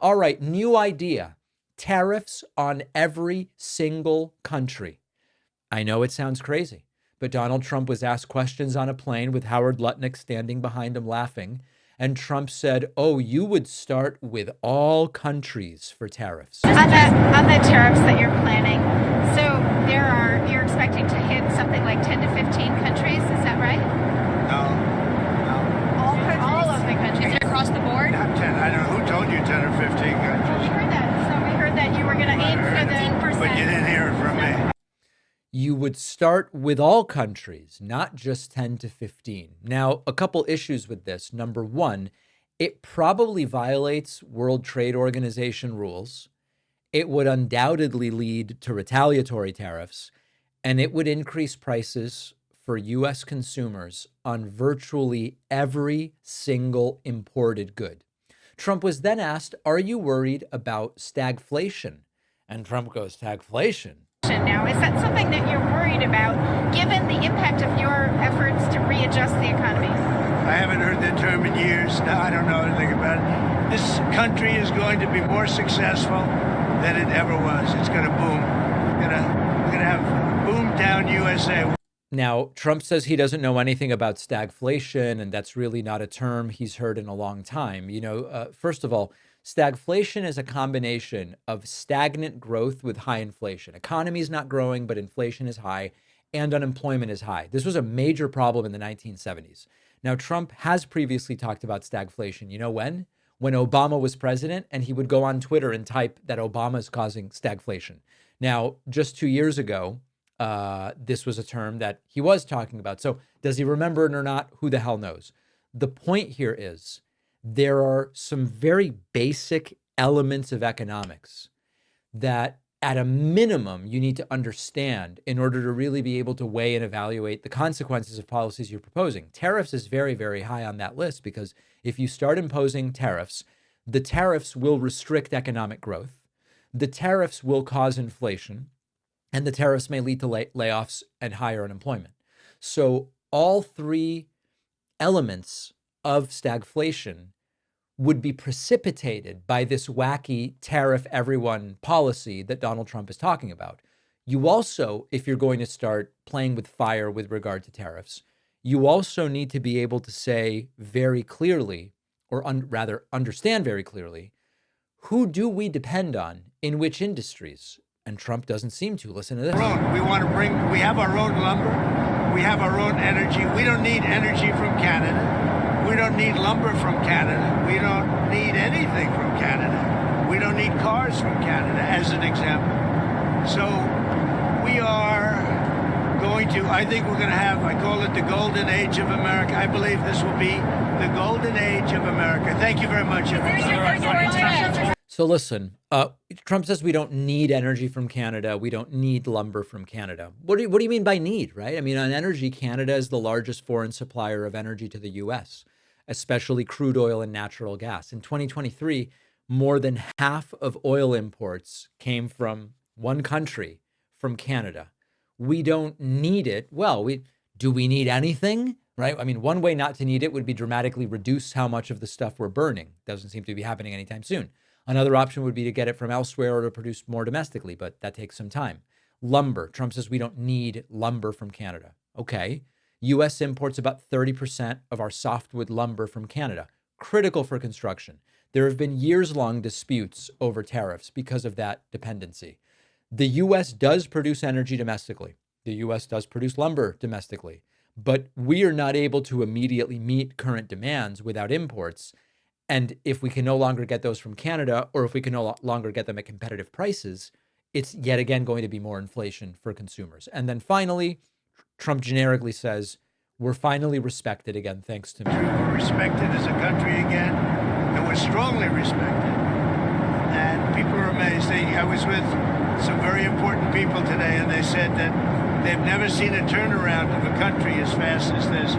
All right, new idea. Tariffs on every single country. I know it sounds crazy, but Donald Trump was asked questions on a plane with Howard Lutnick standing behind him laughing. And Trump said, oh, you would start with all countries for tariffs. On the tariffs that you're planning, so you're expecting to hit something like 10 to 15 countries, is that right? No. All of the countries across the board? Not 10. I don't know who told you 10 or 15 countries. We heard that. So we heard that you were going to aim for the 10%. But you didn't hear it from me. You would start with all countries, not just 10 to 15. Now, a couple issues with this. Number one, it probably violates World Trade Organization rules. It would undoubtedly lead to retaliatory tariffs, and it would increase prices for U.S. consumers on virtually every single imported good. Trump was then asked, are you worried about stagflation? And Trump goes, stagflation? Now, is that something that you're worried about, given the impact of your efforts to readjust the economy? I haven't heard the term in years. No, I don't know anything about it. This country is going to be more successful than it ever was. It's going to boom. We're going to have boom down USA. Now, Trump says he doesn't know anything about stagflation, and that's really not a term he's heard in a long time. First of all, stagflation is a combination of stagnant growth with high inflation. Economy is not growing, but inflation is high and unemployment is high. This was a major problem in the 1970s. Now, Trump has previously talked about stagflation. You know when? When Obama was president, and he would go on Twitter and type that Obama is causing stagflation. Now, just 2 years ago, this was a term that he was talking about. So does he remember it or not? Who the hell knows? The point here is there are some very basic elements of economics that at a minimum you need to understand in order to really be able to weigh and evaluate the consequences of policies you're proposing. Tariffs is very, very high on that list because if you start imposing tariffs, the tariffs will restrict economic growth. The tariffs will cause inflation, and the tariffs may lead to layoffs and higher unemployment. So all three elements of stagflation would be precipitated by this wacky tariff everyone policy that Donald Trump is talking about. You also, if you're going to start playing with fire with regard to tariffs, you also need to be able to say very clearly, or rather understand very clearly, who do we depend on in which industries? And Trump doesn't seem to. Listen to this. We have our own lumber. We have our own energy. We don't need energy from Canada. We don't need lumber from Canada. We don't need anything from Canada. We don't need cars from Canada, as an example. So we are I think we're going to have, I call it the golden age of America. I believe this will be the golden age of America. Thank you very much, everyone. So listen, Trump says we don't need energy from Canada. We don't need lumber from Canada. What do you mean by need, right? I mean, on energy, Canada is the largest foreign supplier of energy to the U.S., especially crude oil and natural gas. In 2023, more than half of oil imports came from one country, from Canada. We don't need it. Well, do we need anything, right? I mean, one way not to need it would be dramatically reduce how much of the stuff we're burning. Doesn't seem to be happening anytime soon. Another option would be to get it from elsewhere or to produce more domestically, but that takes some time. Lumber. Trump says we don't need lumber from Canada. Okay. U.S. imports about 30% of our softwood lumber from Canada, critical for construction. There have been years-long disputes over tariffs because of that dependency. The U.S. does produce energy domestically. The U.S. does produce lumber domestically, but we are not able to immediately meet current demands without imports. And if we can no longer get those from Canada, or if we can no longer get them at competitive prices, it's yet again going to be more inflation for consumers. And then finally, Trump generically says, we're finally respected again, thanks to me. We're respected as a country again, and we're strongly respected. And people are amazed. I was with some very important people today, and they said that they've never seen a turnaround of a country as fast as this.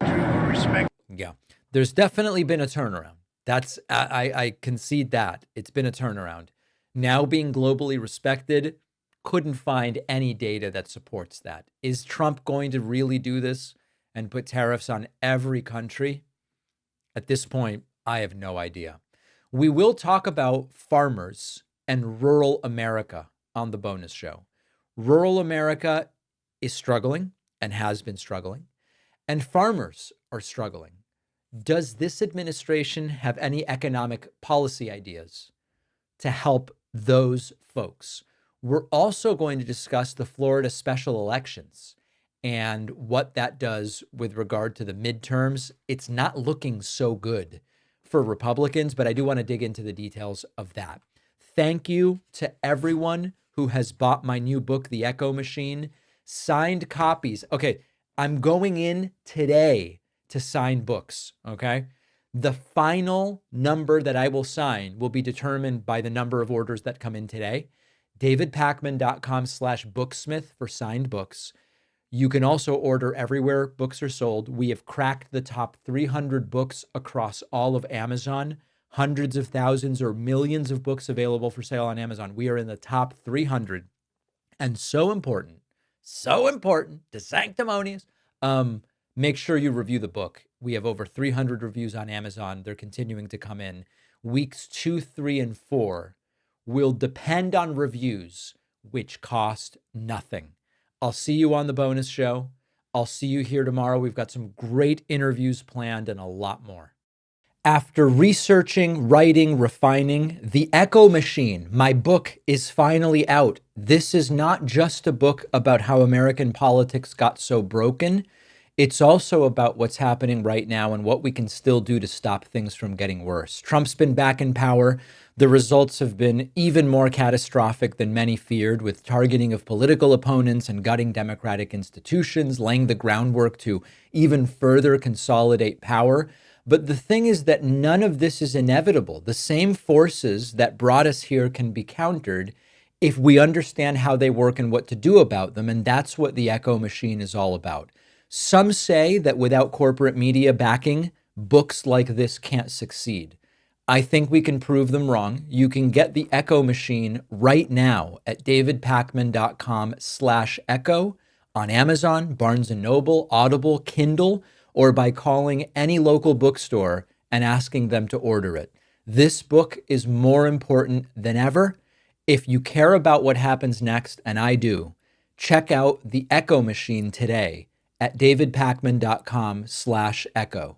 We're respected. Yeah, there's definitely been a turnaround. I concede that. It's been a turnaround. Now being globally respected, couldn't find any data that supports that. Is Trump going to really do this and put tariffs on every country? At this point, I have no idea. We will talk about farmers and rural America on the bonus show. Rural America is struggling and has been struggling, and farmers are struggling. Does this administration have any economic policy ideas to help those folks? We're also going to discuss the Florida special elections and what that does with regard to the midterms. It's not looking so good for Republicans, but I do want to dig into the details of that. Thank you to everyone who has bought my new book, The Echo Machine. Signed copies. Okay, I'm going in today to sign books, okay? The final number that I will sign will be determined by the number of orders that come in today. davidpakman.com/booksmith for signed books. You can also order everywhere books are sold. We have cracked the top 300 books across all of Amazon. Hundreds of thousands or millions of books available for sale on Amazon. We are in the top 300. And so important to sanctimonious. Make sure you review the book. We have over 300 reviews on Amazon. They're continuing to come in. Weeks 2, 3, and 4 will depend on reviews, which cost nothing. I'll see you on the bonus show. I'll see you here tomorrow. We've got some great interviews planned and a lot more. After researching, writing, refining, The Echo Machine, my book, is finally out. This is not just a book about how American politics got so broken. It's also about what's happening right now and what we can still do to stop things from getting worse. Trump's been back in power. The results have been even more catastrophic than many feared, with targeting of political opponents and gutting democratic institutions, laying the groundwork to even further consolidate power. But the thing is that none of this is inevitable. The same forces that brought us here can be countered if we understand how they work and what to do about them. And that's what the Echo Machine is all about. Some say that without corporate media backing, books like this can't succeed. I think we can prove them wrong. You can get the Echo Machine right now at davidpakman.com/echo on Amazon, Barnes & Noble, Audible, Kindle, or by calling any local bookstore and asking them to order it. This book is more important than ever. If you care about what happens next, and I do, check out The Echo Machine today at davidpakman.com/echo.